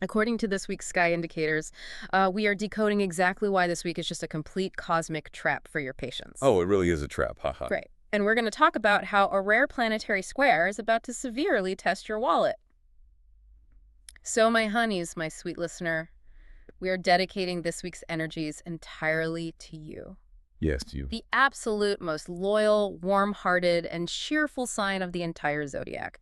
According to this week's Sky Indicators, we are decoding exactly why this week is just a complete cosmic trap for your patience. Oh, it really is a trap, haha. Right. And we're going to talk about how a rare planetary square is about to severely test your wallet. So, my honeys, my sweet listener, we are dedicating this week's energies entirely to you. Yes, you. The absolute most loyal, warm-hearted, and cheerful sign of the entire zodiac.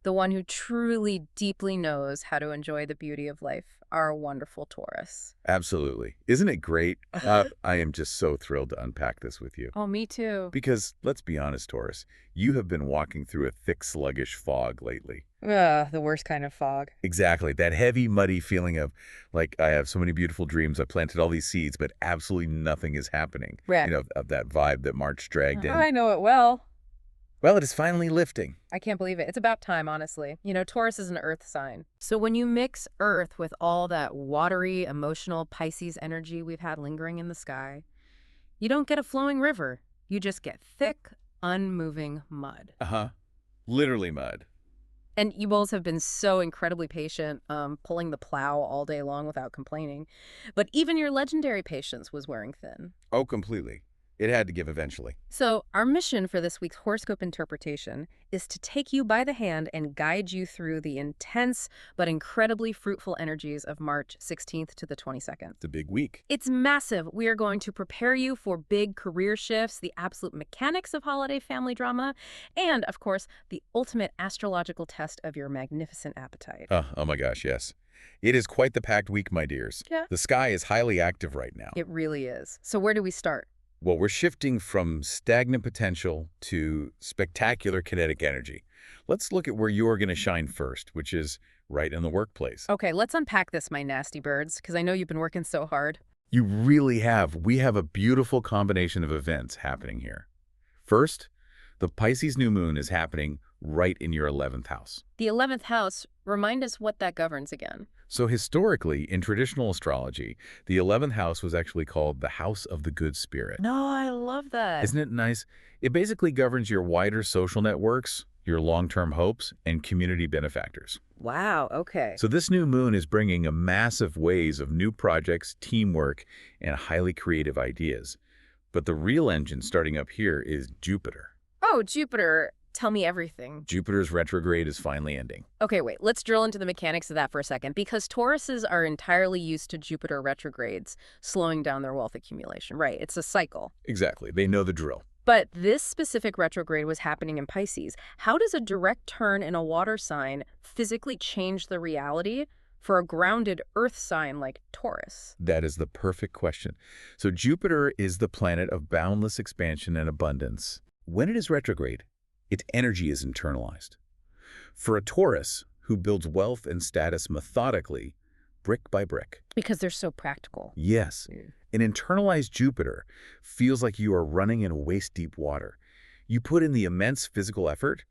The one who truly, deeply knows how to enjoy the beauty of life, our wonderful Taurus. Absolutely. Isn't it great? I am just so thrilled to unpack this with you. Oh, me too. Because, let's be honest, Taurus, you have been walking through a thick, sluggish fog lately. The worst kind of fog. Exactly. That heavy, muddy feeling of, like, I have so many beautiful dreams, I planted all these seeds, but absolutely nothing is happening. Right. You know, of that vibe that March dragged in. I know it well. Well, it is finally lifting. I can't believe it. It's about time, honestly. You know, Taurus is an earth sign. So when you mix earth with all that watery, emotional Pisces energy we've had lingering in the sky, you don't get a flowing river. You just get thick, unmoving mud. Uh-huh. Literally mud. And you both have been so incredibly patient, pulling the plow all day long without complaining. But even your legendary patience was wearing thin. Oh, completely. It had to give eventually. So our mission for this week's horoscope interpretation is to take you by the hand and guide you through the intense but incredibly fruitful energies of March 16th to the 22nd. It's a big week. It's massive. We are going to prepare you for big career shifts, the absolute mechanics of holiday family drama, and, of course, the ultimate astrological test of your magnificent appetite. Oh my gosh, yes. It is quite the packed week, my dears. Yeah. The sky is highly active right now. It really is. So where do we start? Well, we're shifting from stagnant potential to spectacular kinetic energy. Let's look at where you're going to shine first, which is right in the workplace. Okay, let's unpack this, my nasty birds, because I know you've been working so hard. You really have. We have a beautiful combination of events happening here. First, the Pisces new moon is happening right in your 11th house. The 11th house, remind us what that governs again. So historically, in traditional astrology, the 11th house was actually called the house of the good spirit. No, I love that. Isn't it nice? It basically governs your wider social networks, your long-term hopes, and community benefactors. Wow, okay. So this new moon is bringing a massive waves of new projects, teamwork, and highly creative ideas. But the real engine starting up here is Jupiter. Oh, Jupiter. Tell me everything. Jupiter's retrograde is finally ending. Okay, wait, let's drill into the mechanics of that for a second, because Tauruses are entirely used to Jupiter retrogrades, slowing down their wealth accumulation. Right, it's a cycle. Exactly. They know the drill. But this specific retrograde was happening in Pisces. How does a direct turn in a water sign physically change the reality for a grounded earth sign like Taurus? That is the perfect question. So Jupiter is the planet of boundless expansion and abundance. When it is retrograde, its energy is internalized. For a Taurus who builds wealth and status methodically, brick by brick. Because they're so practical. Yes. An internalized Jupiter feels like you are running in waist-deep water. You put in the immense physical effort,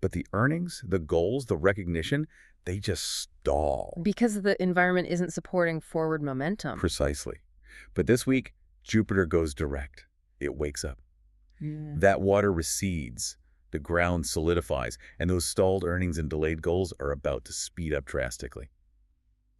but the earnings, the goals, the recognition, they just stall. Because the environment isn't supporting forward momentum. Precisely. But this week, Jupiter goes direct. It wakes up. That water recedes. The ground solidifies, and those stalled earnings and delayed goals are about to speed up drastically.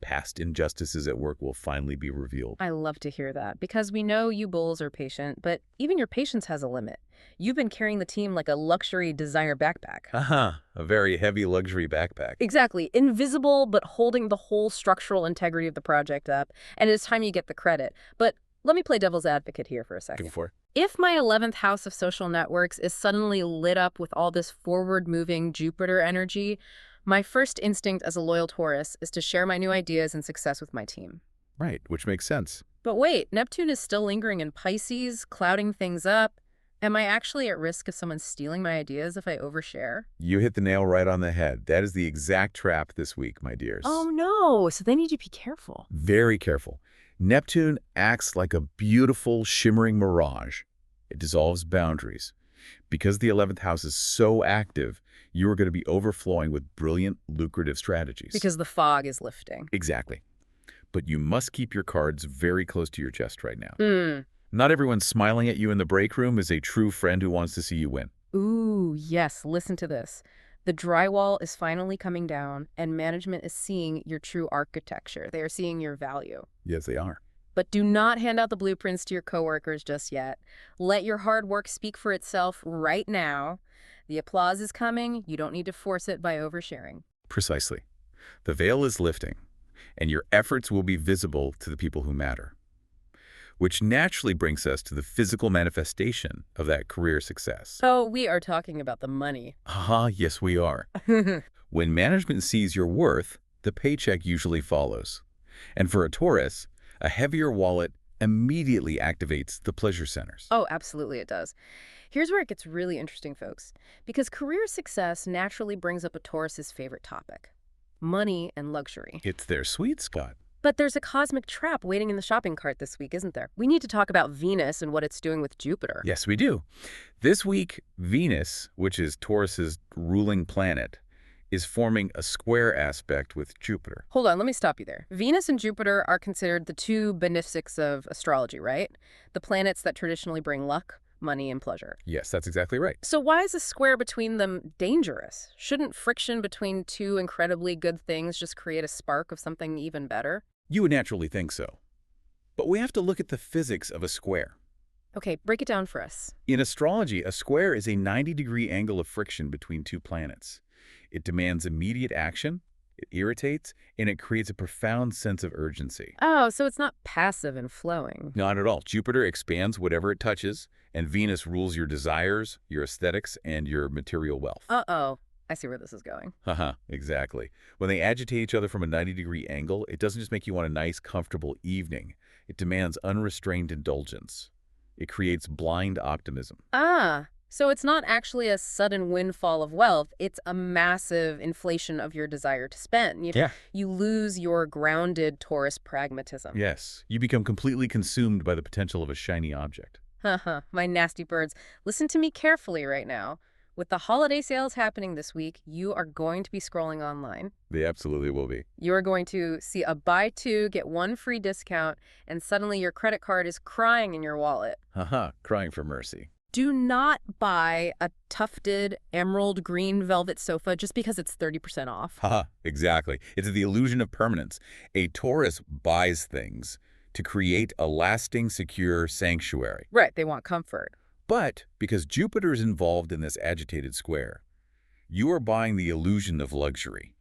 Past injustices at work will finally be revealed. I love to hear that, because we know you bulls are patient, but even your patience has a limit. You've been carrying the team like a luxury designer backpack. A very heavy luxury backpack. Exactly. Invisible, but holding the whole structural integrity of the project up, and it's time you get the credit. But let me play devil's advocate here for a second. Go for it. If my 11th house of social networks is suddenly lit up with all this forward-moving Jupiter energy, my first instinct as a loyal Taurus is to share my new ideas and success with my team. Right, which makes sense. But wait, Neptune is still lingering in Pisces, clouding things up. Am I actually at risk of someone stealing my ideas if I overshare? You hit the nail right on the head. That is the exact trap this week, my dears. Oh no, so they need to be careful. Very careful. Neptune acts like a beautiful, shimmering mirage. It dissolves boundaries. Because the 11th house is so active, you are going to be overflowing with brilliant, lucrative strategies. Because the fog is lifting. Exactly. But you must keep your cards very close to your chest right now. Not everyone smiling at you in the break room is a true friend who wants to see you win. Ooh, yes, listen to this. The drywall is finally coming down, and management is seeing your true architecture. They are seeing your value. Yes, they are. But do not hand out the blueprints to your coworkers just yet. Let your hard work speak for itself right now. The applause is coming. You don't need to force it by oversharing. Precisely. The veil is lifting, and your efforts will be visible to the people who matter. Which naturally brings us to the physical manifestation of that career success. Oh, we are talking about the money. Yes, we are. When management sees your worth, the paycheck usually follows. And for a Taurus, a heavier wallet immediately activates the pleasure centers. Oh, absolutely it does. Here's where it gets really interesting, folks. Because career success naturally brings up a Taurus's favorite topic: money and luxury. It's their sweet spot. But there's a cosmic trap waiting in the shopping cart this week, isn't there? We need to talk about Venus and what it's doing with Jupiter. Yes, we do. This week, Venus, which is Taurus's ruling planet, is forming a square aspect with Jupiter. Hold on, let me stop you there. Venus and Jupiter are considered the two benefics of astrology, right? The planets that traditionally bring luck, money, and pleasure. Yes, that's exactly right. So why is a square between them dangerous? Shouldn't friction between two incredibly good things just create a spark of something even better? You would naturally think so. But we have to look at the physics of a square. Okay, break it down for us. In astrology, a square is a 90-degree angle of friction between two planets. It demands immediate action, it irritates, and it creates a profound sense of urgency. Oh, so it's not passive and flowing. Not at all. Jupiter expands whatever it touches, and Venus rules your desires, your aesthetics, and your material wealth. Uh-oh. I see where this is going. Exactly. When they agitate each other from a 90-degree angle, it doesn't just make you want a nice, comfortable evening. It demands unrestrained indulgence. It creates blind optimism. So it's not actually a sudden windfall of wealth. It's a massive inflation of your desire to spend. You lose your grounded Taurus pragmatism. Yes. You become completely consumed by the potential of a shiny object. My nasty birds. Listen to me carefully right now. With the holiday sales happening this week, you are going to be scrolling online. They absolutely will be. You are going to see a buy two, get one free discount, and suddenly your credit card is crying in your wallet. Crying for mercy. Do not buy a tufted emerald green velvet sofa just because it's 30% off. Exactly. It's the illusion of permanence. A Taurus buys things to create a lasting, secure sanctuary. Right, they want comfort. But because Jupiter is involved in this agitated square, you are buying the illusion of luxury.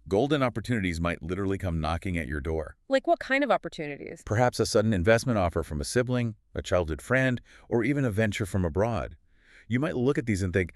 Golden opportunities might literally come knocking at your door. Like what kind of opportunities? Perhaps a sudden investment offer from a sibling, a childhood friend, or even a venture from abroad. You might look at these and think,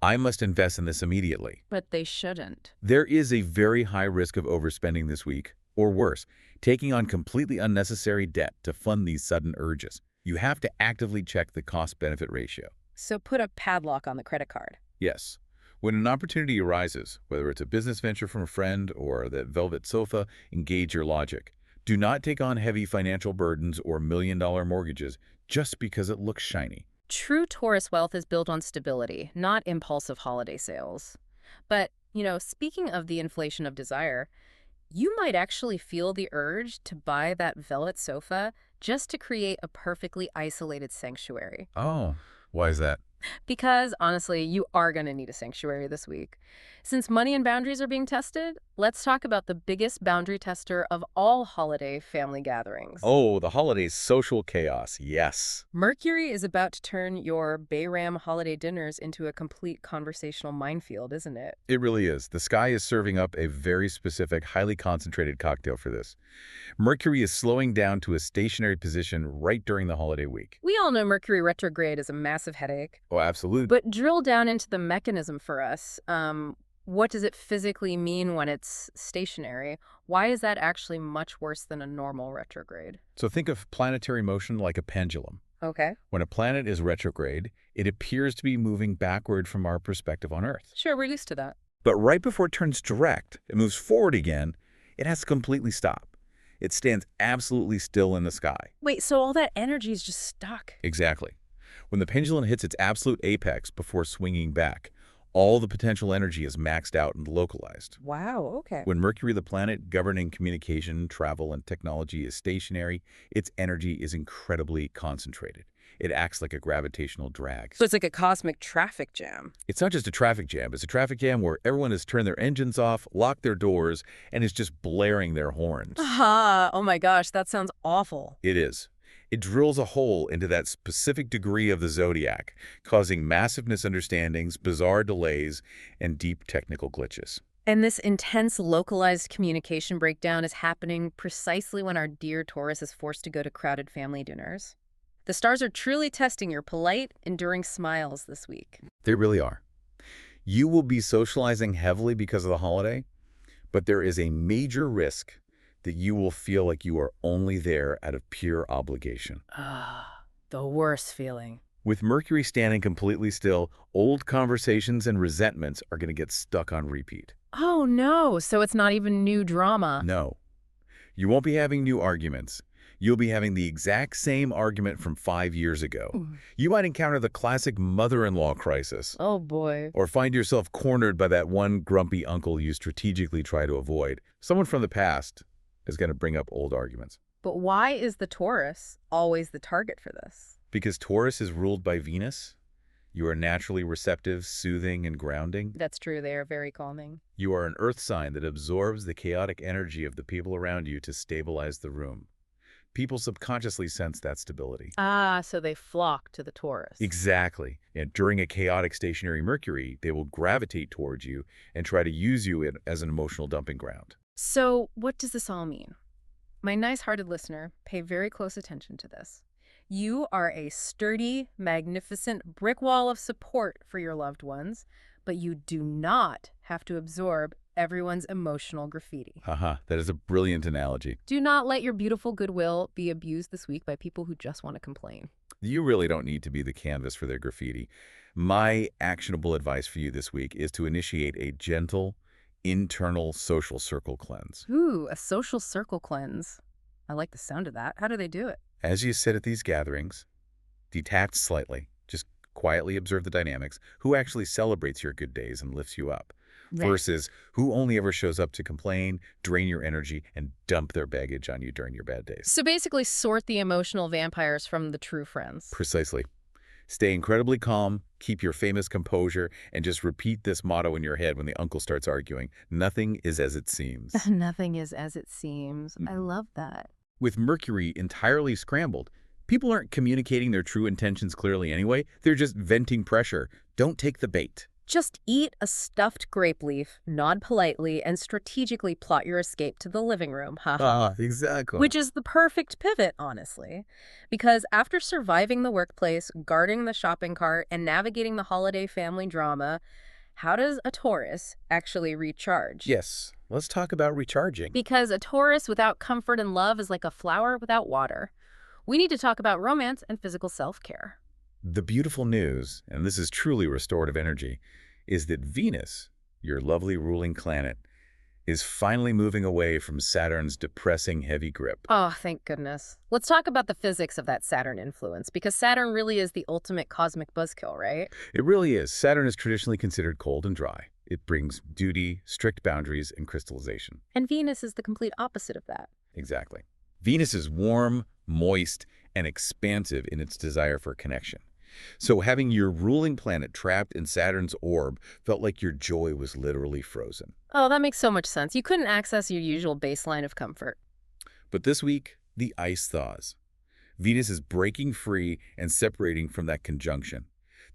I must invest in this immediately. But they shouldn't. There is a very high risk of overspending this week, or worse, taking on completely unnecessary debt to fund these sudden urges. You have to actively check the cost-benefit ratio. So put a padlock on the credit card. Yes. When an opportunity arises, whether it's a business venture from a friend or that velvet sofa, engage your logic. Do not take on heavy financial burdens or million-dollar mortgages just because it looks shiny. True Taurus wealth is built on stability, not impulsive holiday sales. But, speaking of the inflation of desire, you might actually feel the urge to buy that velvet sofa just to create a perfectly isolated sanctuary. Oh, why is that? Because, honestly, you are going to need a sanctuary this week. Since money and boundaries are being tested, let's talk about the biggest boundary tester of all holiday family gatherings. Oh, the holidays' social chaos, yes. Mercury is about to turn your Bayram holiday dinners into a complete conversational minefield, isn't it? It really is. The sky is serving up a very specific, highly concentrated cocktail for this. Mercury is slowing down to a stationary position right during the holiday week. We all know Mercury retrograde is a massive headache. Oh, absolutely. But drill down into the mechanism for us. What does it physically mean when it's stationary? Why is that actually much worse than a normal retrograde? So think of planetary motion like a pendulum. Okay. When a planet is retrograde, it appears to be moving backward from our perspective on Earth. Sure, we're used to that. But right before it turns direct, it moves forward again, it has to completely stop. It stands absolutely still in the sky. Wait, so all that energy is just stuck? Exactly. When the pendulum hits its absolute apex before swinging back, all the potential energy is maxed out and localized. Wow, okay. When Mercury, the planet governing communication, travel, and technology, is stationary, its energy is incredibly concentrated. It acts like a gravitational drag. So it's like a cosmic traffic jam. It's not just a traffic jam. It's a traffic jam where everyone has turned their engines off, locked their doors, and is just blaring their horns. Aha! Oh my gosh, that sounds awful. It is. It drills a hole into that specific degree of the zodiac, causing massive misunderstandings, bizarre delays, and deep technical glitches. And this intense localized communication breakdown is happening precisely when our dear Taurus is forced to go to crowded family dinners. The stars are truly testing your polite, enduring smiles this week. They really are. You will be socializing heavily because of the holiday, but there is a major risk that you will feel like you are only there out of pure obligation. Ah, the worst feeling. With Mercury standing completely still, old conversations and resentments are going to get stuck on repeat. Oh no, so it's not even new drama. No. You won't be having new arguments. You'll be having the exact same argument from 5 years ago. You might encounter the classic mother-in-law crisis. Oh boy. Or find yourself cornered by that one grumpy uncle you strategically try to avoid. Someone from the past is going to bring up old arguments. But why is the Taurus always the target for this? Because Taurus is ruled by Venus. You are naturally receptive, soothing, and grounding. That's true, they are very calming. You are an earth sign that absorbs the chaotic energy of the people around you to stabilize the room. People subconsciously sense that stability. Ah, so they flock to the Taurus. Exactly. And during a chaotic stationary Mercury, they will gravitate towards you and try to use you as an emotional dumping ground. So what does this all mean? My nice-hearted listener, pay very close attention to this. You are a sturdy, magnificent brick wall of support for your loved ones, but you do not have to absorb everyone's emotional graffiti. Haha, that is a brilliant analogy. Do not let your beautiful goodwill be abused this week by people who just want to complain. You really don't need to be the canvas for their graffiti. My actionable advice for you this week is to initiate a gentle, internal social circle cleanse. Ooh, a social circle cleanse. I like the sound of that. How do they do it? As you sit at these gatherings, detach slightly, just quietly observe the dynamics, who actually celebrates your good days and lifts you up, versus who only ever shows up to complain, drain your energy, and dump their baggage on you during your bad days. So basically sort the emotional vampires from the true friends. Precisely. Stay incredibly calm, keep your famous composure, and just repeat this motto in your head when the uncle starts arguing. Nothing is as it seems. Nothing is as it seems. I love that. With Mercury entirely scrambled, people aren't communicating their true intentions clearly anyway. They're just venting pressure. Don't take the bait. Just eat a stuffed grape leaf, nod politely, and strategically plot your escape to the living room. Exactly. Which is the perfect pivot, honestly. Because after surviving the workplace, guarding the shopping cart, and navigating the holiday family drama, how does a Taurus actually recharge? Yes, let's talk about recharging. Because a Taurus without comfort and love is like a flower without water. We need to talk about romance and physical self-care. The beautiful news, and this is truly restorative energy, is that Venus, your lovely ruling planet, is finally moving away from Saturn's depressing heavy grip. Oh, thank goodness. Let's talk about the physics of that Saturn influence, because Saturn really is the ultimate cosmic buzzkill, right? It really is. Saturn is traditionally considered cold and dry. It brings duty, strict boundaries, and crystallization. And Venus is the complete opposite of that. Exactly. Venus is warm, moist, and expansive in its desire for connection. So having your ruling planet trapped in Saturn's orb felt like your joy was literally frozen. Oh, that makes so much sense. You couldn't access your usual baseline of comfort. But this week, the ice thaws. Venus is breaking free and separating from that conjunction.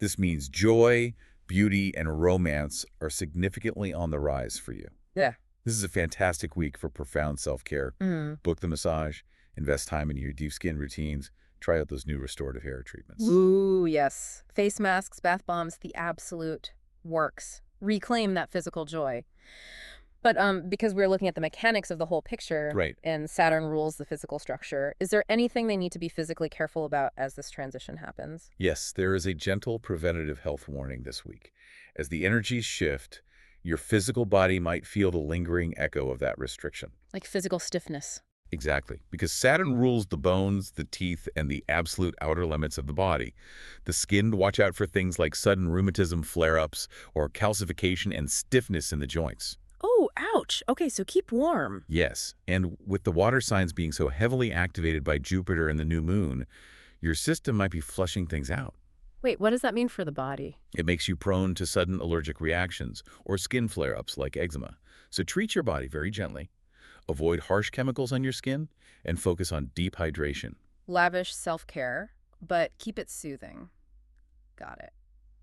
This means joy, beauty, and romance are significantly on the rise for you. Yeah. This is a fantastic week for profound self-care. Book the massage, invest time in your deep skin routines, try out those new restorative hair treatments. Ooh, yes. Face masks, bath bombs, the absolute works. Reclaim that physical joy. But because we're looking at the mechanics of the whole picture, Right. and Saturn rules the physical structure, is there anything they need to be physically careful about as this transition happens? Yes, there is a gentle preventative health warning this week. As the energies shift, your physical body might feel the lingering echo of that restriction. Like physical stiffness. Exactly, because Saturn rules the bones, the teeth, and the absolute outer limits of the body. The skin, watch out for things like sudden rheumatism flare-ups or calcification and stiffness in the joints. Oh, ouch. Okay, so keep warm. Yes, and with the water signs being so heavily activated by Jupiter and the new moon, Your system might be flushing things out. Wait, what does that mean for the body? It makes you prone to sudden allergic reactions or skin flare-ups like eczema. So treat your body very gently. Avoid harsh chemicals on your skin and focus on deep hydration. Lavish self-care, but keep it soothing. Got it.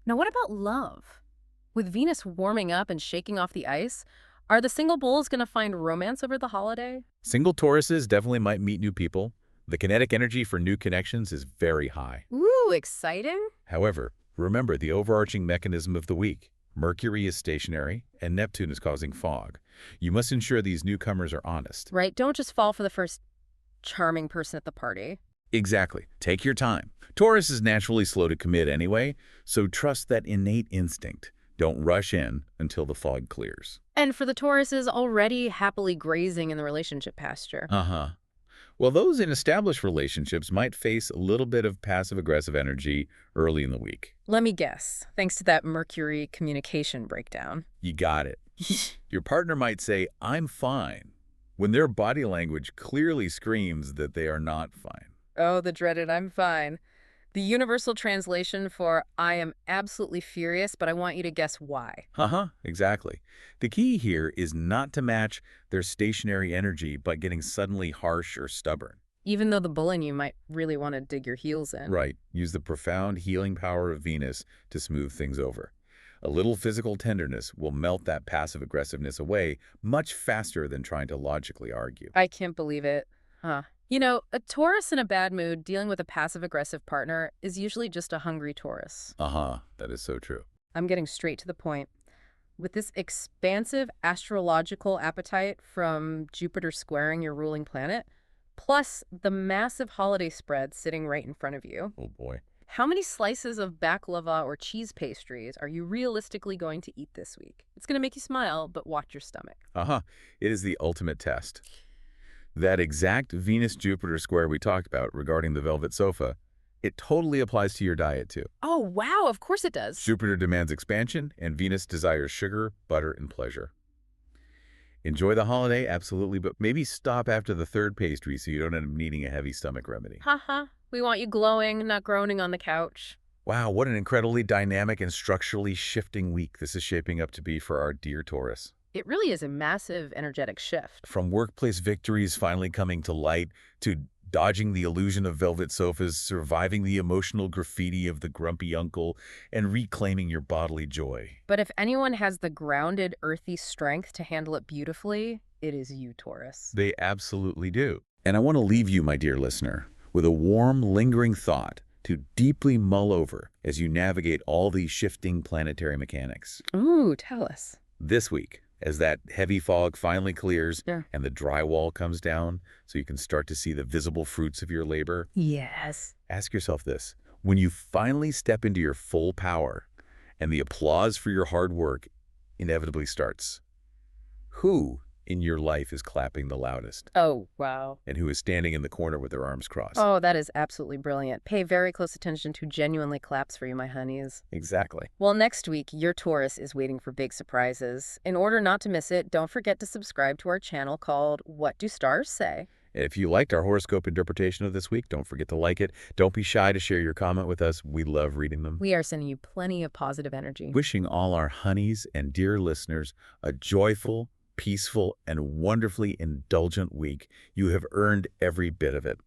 Now, what about love? With Venus warming up and shaking off the ice, are the single bulls going to find romance over the holiday? Single Tauruses definitely might meet new people. The kinetic energy for new connections is very high. Ooh, exciting. However, remember the overarching mechanism of the week. Mercury is stationary, and Neptune is causing fog. You must ensure these newcomers are honest. Right, don't just fall for the first charming person at the party. Exactly. Take your time. Taurus is naturally slow to commit anyway, so trust that innate instinct. Don't rush in until the fog clears. And for the Tauruses already happily grazing in the relationship pasture. Uh-huh. Well, those in established relationships might face a little bit of passive-aggressive energy early in the week. Let me guess, thanks to that Mercury communication breakdown. You got it. Your partner might say, "I'm fine," when their body language clearly screams that they are not fine. Oh, the dreaded "I'm fine." The universal translation for "I am absolutely furious, but I want you to guess why." Exactly. The key here is not to match their stationary energy by getting suddenly harsh or stubborn. Even though the bull in you might really want to dig your heels in. Right. Use the profound healing power of Venus to smooth things over. A little physical tenderness will melt that passive aggressiveness away much faster than trying to logically argue. I can't believe it. Huh. You know, a Taurus in a bad mood dealing with a passive-aggressive partner is usually just a hungry Taurus. That is so true. I'm getting straight to the point. With this expansive astrological appetite from Jupiter squaring your ruling planet, plus the massive holiday spread sitting right in front of you, Oh boy. how many slices of baklava or cheese pastries are you realistically going to eat this week? It's going to make you smile, but watch your stomach. It is the ultimate test. That exact Venus-Jupiter square we talked about regarding the velvet sofa, it totally applies to your diet too. Oh, wow, of course it does. Jupiter demands expansion, and Venus desires sugar, butter, and pleasure. Enjoy the holiday, absolutely, but maybe stop after the third pastry so you don't end up needing a heavy stomach remedy. Haha, we want you glowing, not groaning on the couch. Wow, what an incredibly dynamic and structurally shifting week this is shaping up to be for our dear Taurus. It really is a massive energetic shift. From workplace victories finally coming to light, to dodging the illusion of velvet sofas, surviving the emotional graffiti of the grumpy uncle, and reclaiming your bodily joy. But if anyone has the grounded, earthy strength to handle it beautifully, it is you, Taurus. They absolutely do. And I want to leave you, my dear listener, with a warm, lingering thought to deeply mull over as you navigate all these shifting planetary mechanics. Ooh, tell us. This week, as that heavy fog finally clears Yeah. and the drywall comes down so you can start to see the visible fruits of your labor, Yes. ask yourself this. When you finally step into your full power and the applause for your hard work inevitably starts, who in your life is clapping the loudest? Oh, wow. And who is standing in the corner with their arms crossed? Oh, that is absolutely brilliant. Pay very close attention to genuinely claps for you, my honeys. Exactly. Well, next week, your Taurus is waiting for big surprises. In order not to miss it, don't forget to subscribe to our channel called What Do Stars Say? If you liked our horoscope interpretation of this week, don't forget to like it. Don't be shy to share your comment with us. We love reading them. We are sending you plenty of positive energy. Wishing all our honeys and dear listeners a joyful, peaceful, and wonderfully indulgent week. You have earned every bit of it.